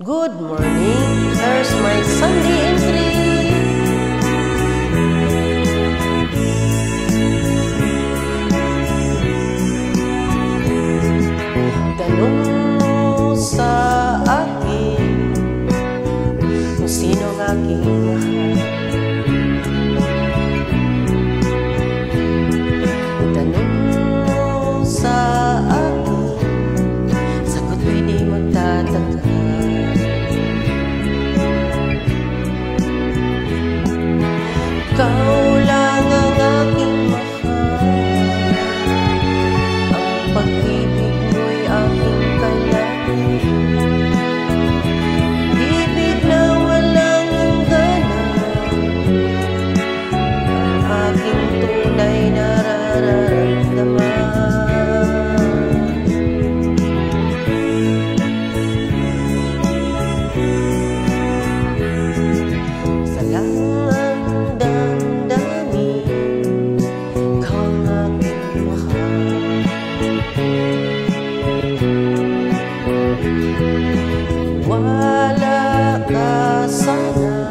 Good morning, there's my Sunday entry. Tanong mo sa akin kung sino ang aking mahal. Tanong mo sa akin, sagot ko'y di magtatagal. Ikaw lang ang aking mahal, ang pag-ibig mo'y aking kailangan. Ibig na walang hangganan, ang aking tunay na nararamdaman. Wala ka sana,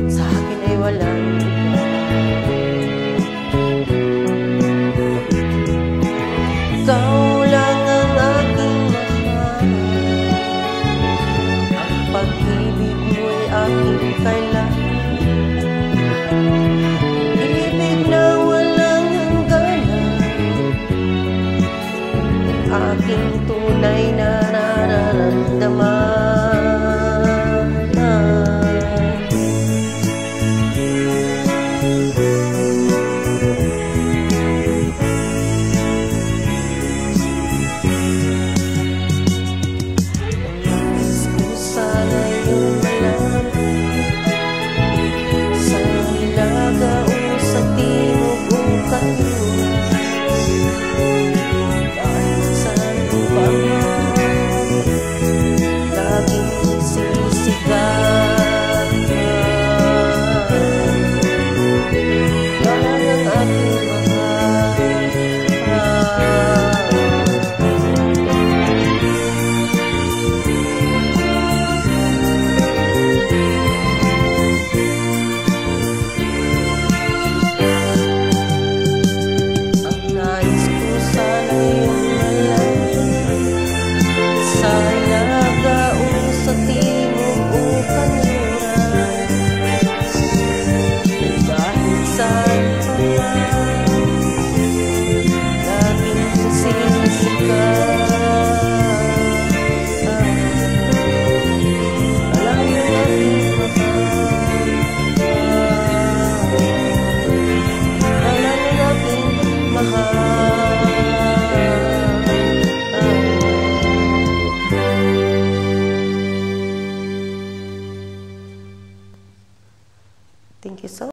sa akin ay walang iba. Ikaw lang ang aking mahal, ang pag-ibig mo'y aking kailangan. Ibig na walang hangganan, aking tunay na